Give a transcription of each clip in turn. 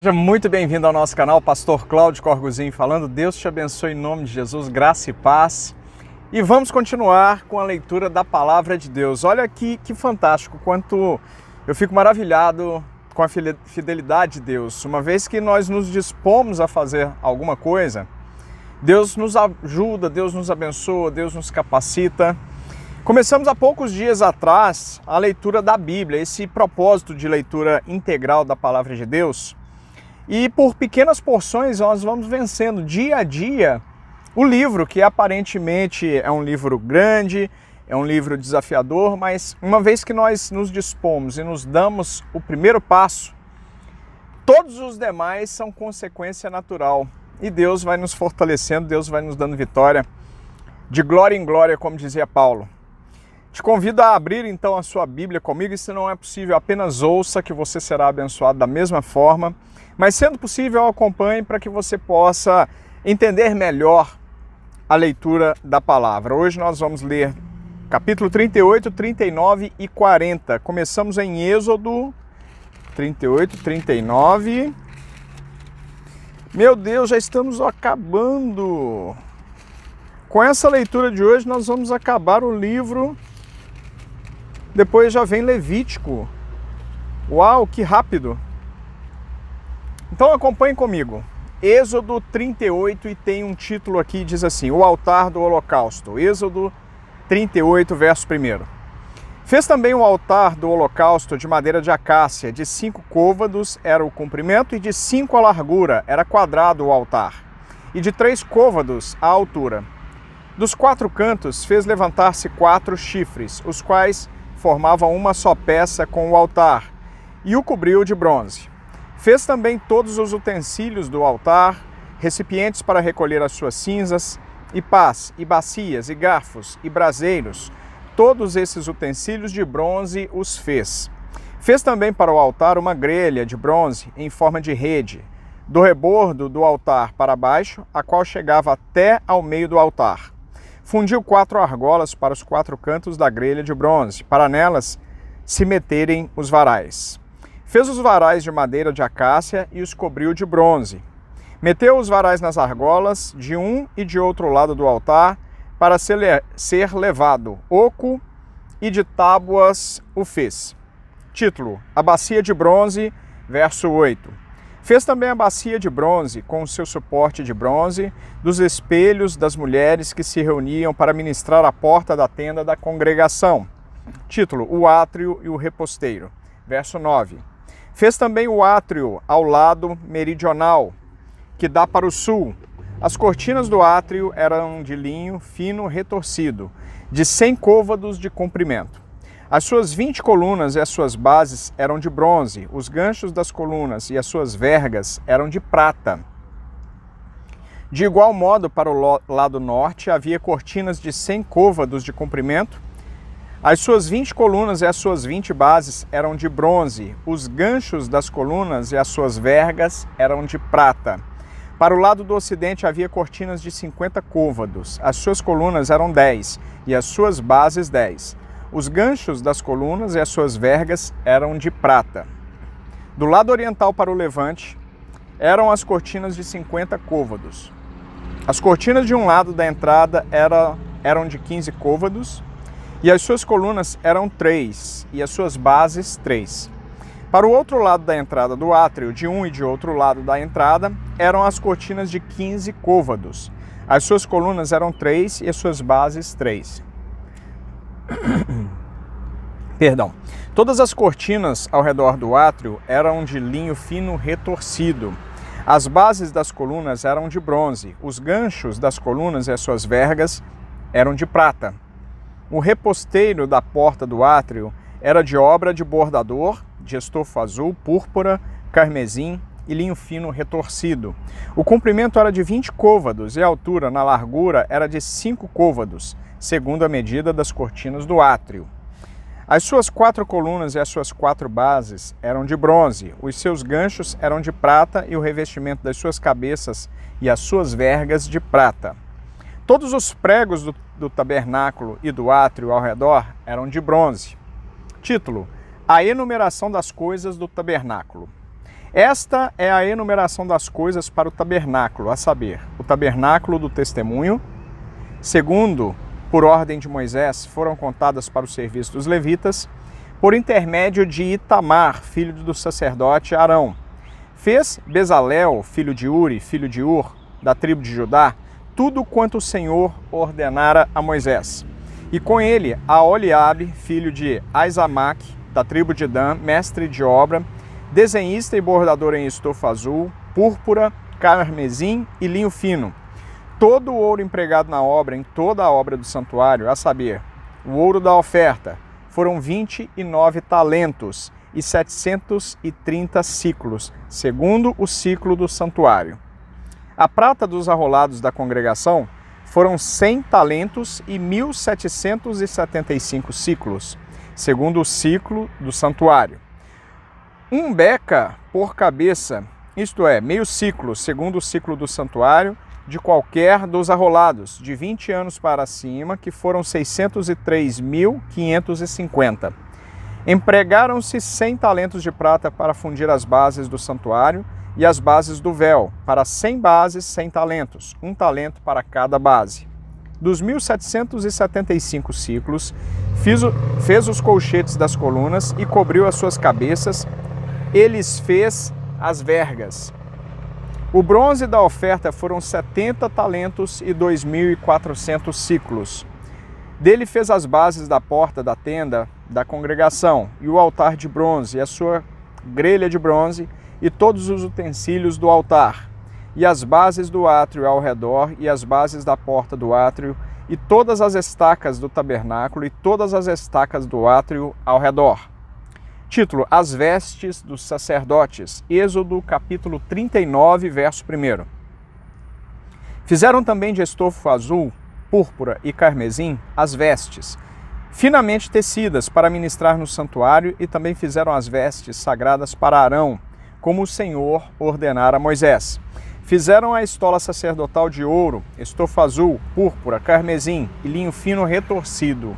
Seja muito bem-vindo ao nosso canal, Pastor Cláudio Corguzinho falando. Deus te abençoe em nome de Jesus, graça e paz. E vamos continuar com a leitura da Palavra de Deus. Olha aqui que fantástico, quanto eu fico maravilhado com a fidelidade de Deus. Uma vez que nós nos dispomos a fazer alguma coisa, Deus nos ajuda, Deus nos abençoa, Deus nos capacita. Começamos há poucos dias atrás a leitura da Bíblia, esse propósito de leitura integral da Palavra de Deus. E por pequenas porções nós vamos vencendo dia a dia o livro, que aparentemente é um livro grande, é um livro desafiador, mas uma vez que nós nos dispomos e nos damos o primeiro passo, todos os demais são consequência natural. E Deus vai nos fortalecendo, Deus vai nos dando vitória, de glória em glória, como dizia Paulo. Te convido a abrir então a sua Bíblia comigo, e se não é possível, apenas ouça que você será abençoado da mesma forma. Mas sendo possível, acompanhe para que você possa entender melhor a leitura da palavra. Hoje nós vamos ler capítulo 38, 39 e 40. Começamos em Êxodo 38, 39. Meu Deus, já estamos acabando. Com essa leitura de hoje nós vamos acabar o livro. Depois já vem Levítico. Uau, que rápido! Então acompanhe comigo. Êxodo 38 e tem um título aqui, diz assim: o altar do holocausto. Êxodo 38, verso 1. Fez também um altar do holocausto de madeira de acácia, de 5 côvados era o comprimento e de 5 a largura, era quadrado o altar, e de 3 côvados a altura. Dos 4 cantos fez levantar-se 4 chifres, os quais formavam uma só peça com o altar, e o cobriu de bronze. Fez também todos os utensílios do altar, recipientes para recolher as suas cinzas, e pás, e bacias, e garfos, e braseiros. Todos esses utensílios de bronze os fez. Fez também para o altar uma grelha de bronze em forma de rede, do rebordo do altar para baixo, a qual chegava até ao meio do altar. Fundiu 4 argolas para os 4 cantos da grelha de bronze, para nelas se meterem os varais. Fez os varais de madeira de acácia e os cobriu de bronze. Meteu os varais nas argolas, de um e de outro lado do altar, para ser levado. Oco e de tábuas o fez. Título: A bacia de bronze, verso 8. Fez também a bacia de bronze, com o seu suporte de bronze, dos espelhos das mulheres que se reuniam para ministrar à porta da tenda da congregação. Título: O átrio e o reposteiro. Verso 9. Fez também o átrio ao lado meridional, que dá para o sul. As cortinas do átrio eram de linho fino retorcido, de 100 côvados de comprimento. As suas 20 colunas e as suas bases eram de bronze, os ganchos das colunas e as suas vergas eram de prata. De igual modo, para o lado norte havia cortinas de 100 côvados de comprimento. As suas 20 colunas e as suas 20 bases eram de bronze, os ganchos das colunas e as suas vergas eram de prata. Para o lado do ocidente havia cortinas de 50 côvados, as suas colunas eram 10 e as suas bases 10. Os ganchos das colunas e as suas vergas eram de prata. Do lado oriental para o levante eram as cortinas de 50 côvados. As cortinas de um lado da entrada eram de 15 côvados, e as suas colunas eram 3, e as suas bases 3. Para o outro lado da entrada do átrio, de um e de outro lado da entrada, eram as cortinas de 15 côvados. As suas colunas eram 3 e as suas bases 3. Perdão. Todas as cortinas ao redor do átrio eram de linho fino retorcido. As bases das colunas eram de bronze. Os ganchos das colunas e as suas vergas eram de prata. O reposteiro da porta do átrio era de obra de bordador, de estofa azul, púrpura, carmesim e linho fino retorcido. O comprimento era de 20 côvados e a altura na largura era de 5 côvados, segundo a medida das cortinas do átrio. As suas 4 colunas e as suas 4 bases eram de bronze, os seus ganchos eram de prata e o revestimento das suas cabeças e as suas vergas de prata. Todos os pregos do tabernáculo e do átrio ao redor eram de bronze. Título: A enumeração das coisas do tabernáculo. Esta é a enumeração das coisas para o tabernáculo, a saber, o tabernáculo do testemunho, segundo, por ordem de Moisés, foram contadas para o serviço dos levitas, por intermédio de Itamar, filho do sacerdote Arão. Fez Bezalel, filho de Uri, filho de Ur, da tribo de Judá, tudo quanto o Senhor ordenara a Moisés. E com ele a Oliabe, filho de Aizamaque, da tribo de Dan, mestre de obra, desenhista e bordador em estofa azul, púrpura, carmesim e linho fino. Todo o ouro empregado na obra, em toda a obra do santuário, a saber, o ouro da oferta, foram 29 talentos e 730 ciclos, segundo o ciclo do santuário. A prata dos arrolados da congregação foram 100 talentos e 1.775 ciclos, segundo o ciclo do santuário. Um beca por cabeça, isto é, meio ciclo, segundo o ciclo do santuário, de qualquer dos arrolados, de 20 anos para cima, que foram 603.550. Empregaram-se 100 talentos de prata para fundir as bases do santuário e as bases do véu, para 100 bases, 100 talentos, um talento para cada base. Dos 1.775 ciclos, fez os colchetes das colunas e cobriu as suas cabeças, eles fez as vergas. O bronze da oferta foram 70 talentos e 2.400 ciclos. Dele fez as bases da porta da tenda da congregação, e o altar de bronze, e a sua grelha de bronze, e todos os utensílios do altar, e as bases do átrio ao redor, e as bases da porta do átrio, e todas as estacas do tabernáculo, e todas as estacas do átrio ao redor. Título: As vestes dos sacerdotes, Êxodo capítulo 39, verso 1. Fizeram também de estofo azul, púrpura e carmesim as vestes, finamente tecidas para ministrar no santuário, e também fizeram as vestes sagradas para Arão, como o Senhor ordenara a Moisés. Fizeram a estola sacerdotal de ouro, estofo azul, púrpura, carmesim e linho fino retorcido.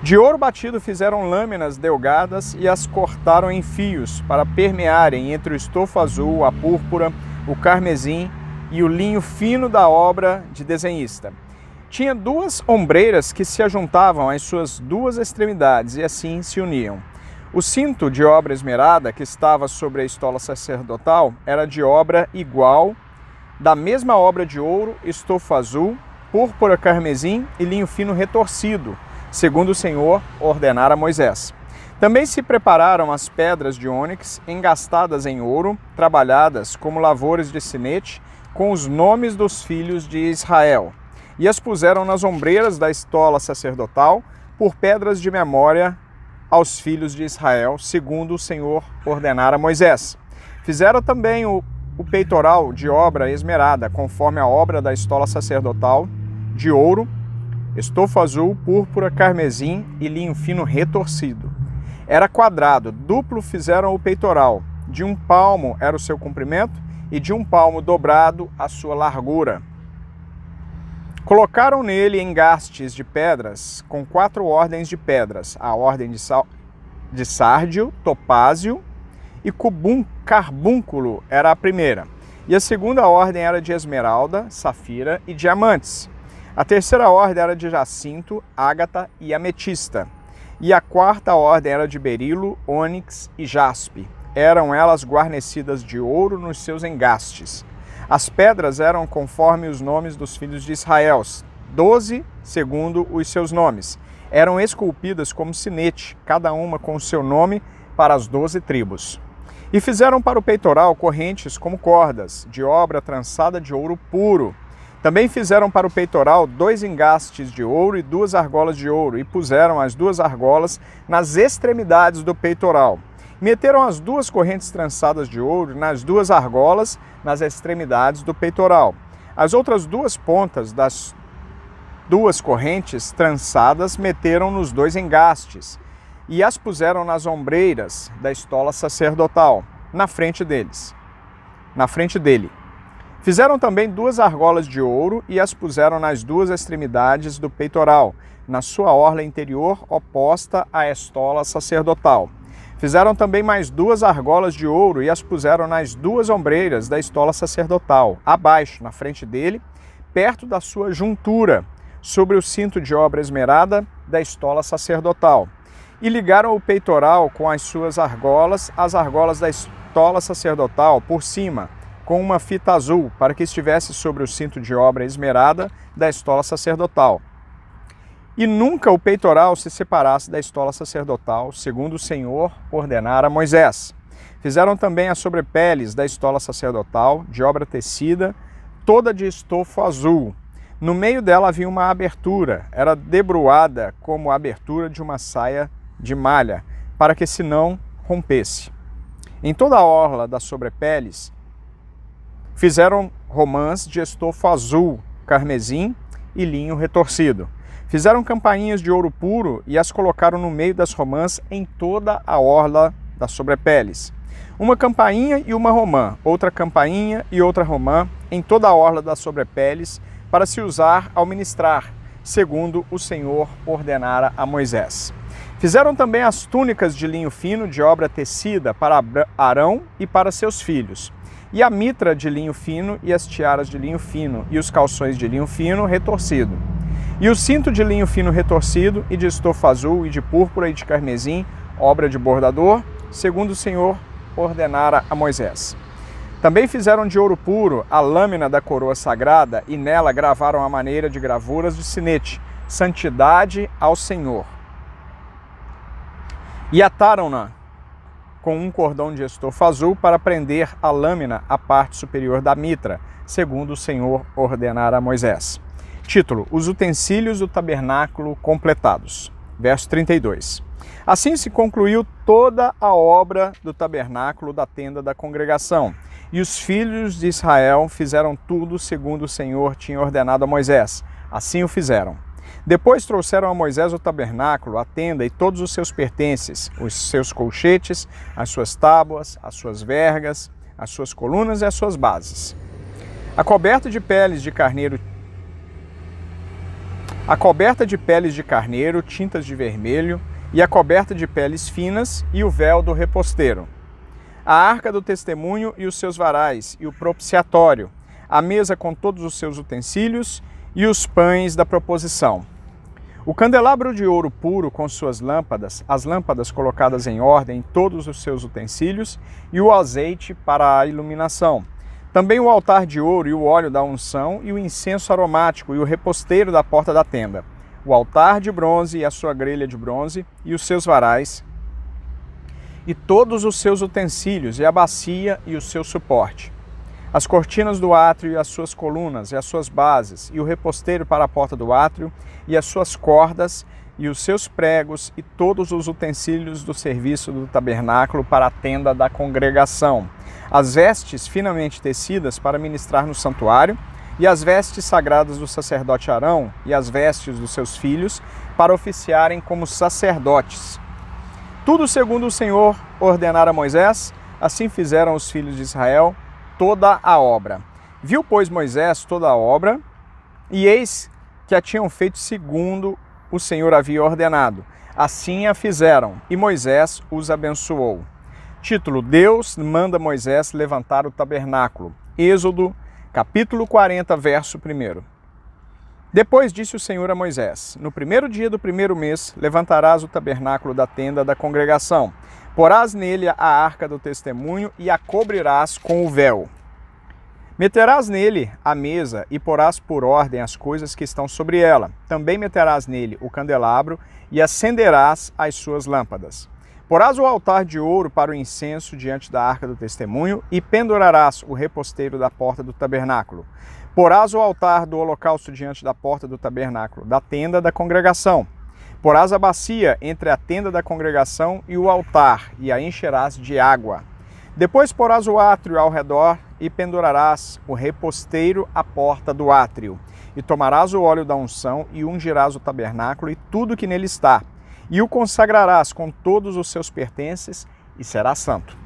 De ouro batido fizeram lâminas delgadas e as cortaram em fios para permearem entre o estofo azul, a púrpura, o carmesim e o linho fino da obra de desenhista. Tinha duas ombreiras que se ajuntavam às suas duas extremidades e assim se uniam. O cinto de obra esmerada que estava sobre a estola sacerdotal era de obra igual, da mesma obra de ouro, estofo azul, púrpura, carmesim e linho fino retorcido, segundo o Senhor ordenara a Moisés. Também se prepararam as pedras de ônix, engastadas em ouro, trabalhadas como lavores de sinete, com os nomes dos filhos de Israel, e as puseram nas ombreiras da estola sacerdotal, por pedras de memória aos filhos de Israel, segundo o Senhor ordenara a Moisés. Fizeram também o peitoral de obra esmerada, conforme a obra da estola sacerdotal, de ouro, estofo azul, púrpura, carmesim e linho fino retorcido. Era quadrado, duplo fizeram o peitoral, de 1 palmo era o seu comprimento e de 1 palmo dobrado a sua largura. Colocaram nele engastes de pedras com 4 ordens de pedras, a ordem de sárdio, topázio e carbúnculo era a primeira, e a segunda ordem era de esmeralda, safira e diamantes. A terceira ordem era de jacinto, ágata e ametista. E a quarta ordem era de berilo, ônix e jaspe. Eram elas guarnecidas de ouro nos seus engastes. As pedras eram conforme os nomes dos filhos de Israel, 12 segundo os seus nomes. Eram esculpidas como sinete, cada uma com o seu nome para as 12 tribos. E fizeram para o peitoral correntes como cordas, de obra trançada de ouro puro. Também fizeram para o peitoral 2 engastes de ouro e 2 argolas de ouro, e puseram as 2 argolas nas extremidades do peitoral. Meteram as 2 correntes trançadas de ouro nas 2 argolas nas extremidades do peitoral. As outras 2 pontas das 2 correntes trançadas meteram nos 2 engastes, e as puseram nas ombreiras da estola sacerdotal, na frente dele. Fizeram também 2 argolas de ouro e as puseram nas 2 extremidades do peitoral, na sua orla interior oposta à estola sacerdotal. Fizeram também mais 2 argolas de ouro e as puseram nas 2 ombreiras da estola sacerdotal, abaixo, na frente dele, perto da sua juntura, sobre o cinto de obra esmerada da estola sacerdotal. E ligaram o peitoral com as suas argolas, as argolas da estola sacerdotal, por cima, com uma fita azul, para que estivesse sobre o cinto de obra esmerada da estola sacerdotal. E nunca o peitoral se separasse da estola sacerdotal, segundo o Senhor ordenara a Moisés. Fizeram também as sobrepeles da estola sacerdotal, de obra tecida, toda de estofo azul. No meio dela havia uma abertura, era debruada como a abertura de uma saia de malha, para que se não rompesse. Em toda a orla das sobrepeles fizeram romãs de estofo azul, carmesim e linho retorcido. Fizeram campainhas de ouro puro e as colocaram no meio das romãs em toda a orla das sobrepeles. Uma campainha e uma romã, outra campainha e outra romã em toda a orla das sobrepeles, para se usar ao ministrar, segundo o Senhor ordenara a Moisés. Fizeram também as túnicas de linho fino de obra tecida para Arão e para seus filhos, e a mitra de linho fino e as tiaras de linho fino e os calções de linho fino retorcido. E o cinto de linho fino retorcido, e de estofo azul, e de púrpura, e de carmesim, obra de bordador, segundo o Senhor ordenara a Moisés. Também fizeram de ouro puro a lâmina da coroa sagrada, e nela gravaram a maneira de gravuras de sinete, santidade ao Senhor. E ataram-na com um cordão de estofo azul para prender a lâmina à parte superior da mitra, segundo o Senhor ordenara a Moisés. Título: Os utensílios do tabernáculo completados. Verso 32. Assim se concluiu toda a obra do tabernáculo da tenda da congregação, e os filhos de Israel fizeram tudo segundo o Senhor tinha ordenado a Moisés. Assim o fizeram. Depois trouxeram a Moisés o tabernáculo, a tenda e todos os seus pertences, os seus colchetes, as suas tábuas, as suas vergas, as suas colunas e as suas bases. A coberta de peles de carneiro tintas de vermelho, e a coberta de peles finas, e o véu do reposteiro. A arca do testemunho e os seus varais, e o propiciatório, a mesa com todos os seus utensílios, e os pães da proposição. O candelabro de ouro puro com suas lâmpadas, as lâmpadas colocadas em ordem, todos os seus utensílios, e o azeite para a iluminação. Também o altar de ouro e o óleo da unção e o incenso aromático e o reposteiro da porta da tenda. O altar de bronze e a sua grelha de bronze e os seus varais e todos os seus utensílios e a bacia e o seu suporte. As cortinas do átrio e as suas colunas e as suas bases e o reposteiro para a porta do átrio e as suas cordas e os seus pregos e todos os utensílios do serviço do tabernáculo para a tenda da congregação. As vestes finamente tecidas para ministrar no santuário, e as vestes sagradas do sacerdote Arão, e as vestes dos seus filhos, para oficiarem como sacerdotes. Tudo segundo o Senhor ordenara a Moisés, assim fizeram os filhos de Israel toda a obra. Viu, pois, Moisés toda a obra, e eis que a tinham feito segundo o Senhor havia ordenado. Assim a fizeram, e Moisés os abençoou. Título: Deus manda Moisés levantar o tabernáculo. Êxodo, capítulo 40, verso 1. Depois disse o Senhor a Moisés: No primeiro dia do primeiro mês levantarás o tabernáculo da tenda da congregação. Porás nele a arca do testemunho e a cobrirás com o véu. Meterás nele a mesa e porás por ordem as coisas que estão sobre ela. Também meterás nele o candelabro e acenderás as suas lâmpadas. Porás o altar de ouro para o incenso diante da arca do testemunho e pendurarás o reposteiro da porta do tabernáculo. Porás o altar do holocausto diante da porta do tabernáculo, da tenda da congregação. Porás a bacia entre a tenda da congregação e o altar, e a encherás de água. Depois porás o átrio ao redor e pendurarás o reposteiro à porta do átrio. E tomarás o óleo da unção e ungirás o tabernáculo e tudo que nele está. E o consagrarás com todos os seus pertences, e será santo.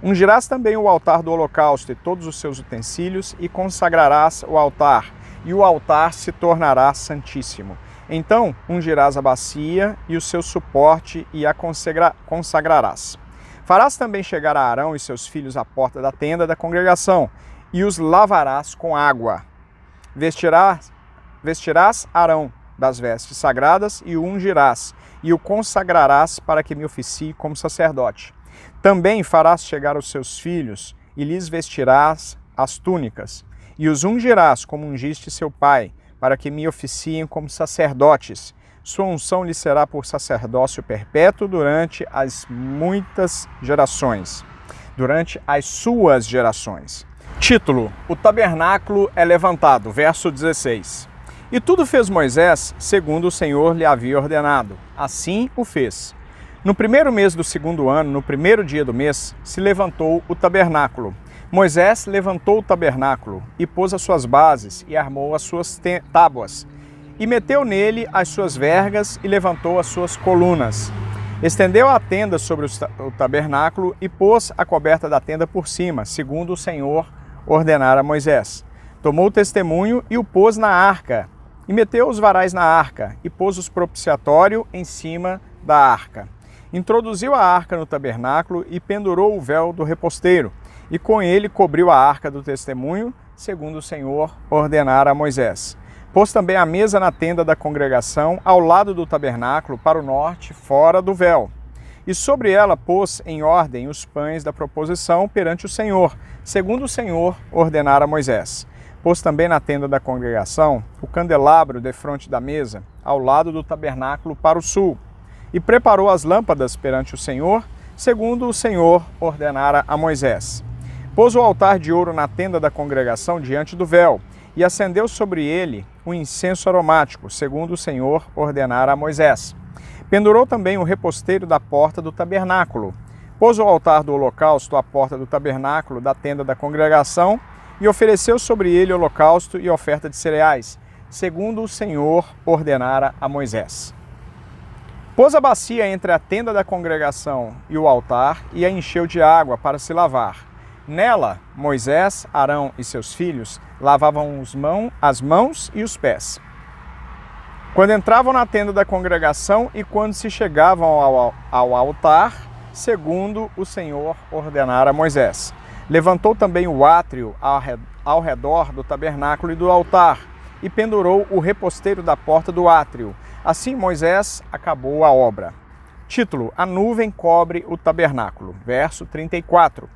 Ungirás também o altar do holocausto e todos os seus utensílios, e consagrarás o altar, e o altar se tornará santíssimo. Então ungirás a bacia e o seu suporte e a consagrarás. Farás também chegar a Arão e seus filhos à porta da tenda da congregação e os lavarás com água. Vestirás Arão das vestes sagradas e o ungirás e o consagrarás para que me oficie como sacerdote. Também farás chegar os seus filhos e lhes vestirás as túnicas e os ungirás como ungiste seu pai, para que me oficiem como sacerdotes. Sua unção lhe será por sacerdócio perpétuo durante as muitas gerações, durante as suas gerações. Título: O tabernáculo é levantado, verso 16. E tudo fez Moisés segundo o Senhor lhe havia ordenado. Assim o fez. No primeiro mês do segundo ano, no primeiro dia do mês, se levantou o tabernáculo. Moisés levantou o tabernáculo e pôs as suas bases e armou as suas tábuas. E meteu nele as suas vergas e levantou as suas colunas. Estendeu a tenda sobre o tabernáculo e pôs a coberta da tenda por cima, segundo o Senhor ordenara a Moisés. Tomou o testemunho e o pôs na arca. E meteu os varais na arca e pôs os propiciatório em cima da arca. Introduziu a arca no tabernáculo e pendurou o véu do reposteiro. E com ele cobriu a arca do testemunho, segundo o Senhor ordenara a Moisés. Pôs também a mesa na tenda da congregação, ao lado do tabernáculo, para o norte, fora do véu. E sobre ela pôs em ordem os pães da proposição perante o Senhor, segundo o Senhor ordenara a Moisés. Pôs também na tenda da congregação o candelabro defronte da mesa, ao lado do tabernáculo para o sul. E preparou as lâmpadas perante o Senhor, segundo o Senhor ordenara a Moisés. Pôs o altar de ouro na tenda da congregação diante do véu, e acendeu sobre ele o incenso aromático, segundo o Senhor ordenara a Moisés. Pendurou também o reposteiro da porta do tabernáculo. Pôs o altar do holocausto à porta do tabernáculo da tenda da congregação, e ofereceu sobre ele holocausto e oferta de cereais, segundo o Senhor ordenara a Moisés. Pôs a bacia entre a tenda da congregação e o altar e a encheu de água para se lavar. Nela, Moisés, Arão e seus filhos lavavam as mãos e os pés. Quando entravam na tenda da congregação e quando se chegavam ao altar, segundo o Senhor ordenara a Moisés. Levantou também o átrio ao redor do tabernáculo e do altar e pendurou o reposteiro da porta do átrio. Assim Moisés acabou a obra. Título: A nuvem cobre o tabernáculo. Verso 34.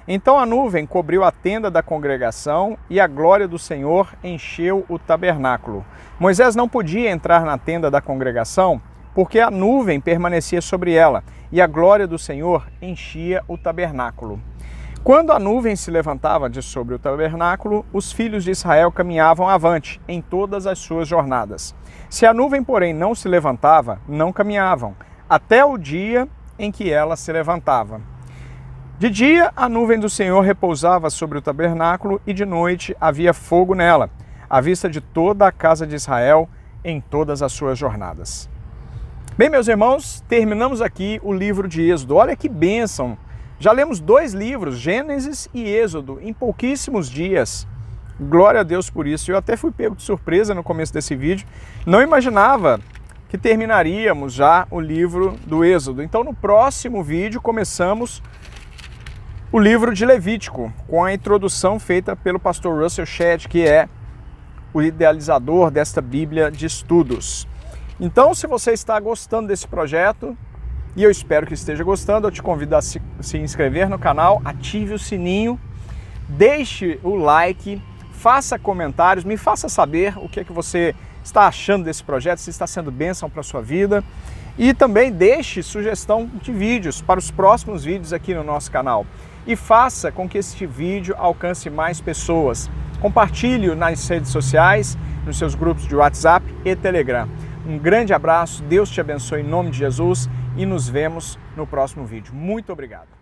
Então a nuvem cobriu a tenda da congregação e a glória do Senhor encheu o tabernáculo. Moisés não podia entrar na tenda da congregação porque a nuvem permanecia sobre ela e a glória do Senhor enchia o tabernáculo. Quando a nuvem se levantava de sobre o tabernáculo, os filhos de Israel caminhavam avante em todas as suas jornadas. Se a nuvem, porém, não se levantava, não caminhavam, até o dia em que ela se levantava. De dia, a nuvem do Senhor repousava sobre o tabernáculo e de noite havia fogo nela, à vista de toda a casa de Israel em todas as suas jornadas. Bem, meus irmãos, terminamos aqui o livro de Êxodo. Olha que bênção! Já lemos 2 livros, Gênesis e Êxodo, em pouquíssimos dias. Glória a Deus por isso. Eu até fui pego de surpresa no começo desse vídeo. Não imaginava que terminaríamos já o livro do Êxodo. Então, no próximo vídeo, começamos o livro de Levítico, com a introdução feita pelo pastor Russell Shedd, que é o idealizador desta Bíblia de estudos. Então, se você está gostando desse projeto, e eu espero que esteja gostando, eu te convido a se inscrever no canal, ative o sininho, deixe o like, faça comentários, me faça saber o que é que você está achando desse projeto, se está sendo bênção para a sua vida. E também deixe sugestão de vídeos para os próximos vídeos aqui no nosso canal. E faça com que este vídeo alcance mais pessoas. Compartilhe nas redes sociais, nos seus grupos de WhatsApp e Telegram. Um grande abraço, Deus te abençoe em nome de Jesus e nos vemos no próximo vídeo. Muito obrigado.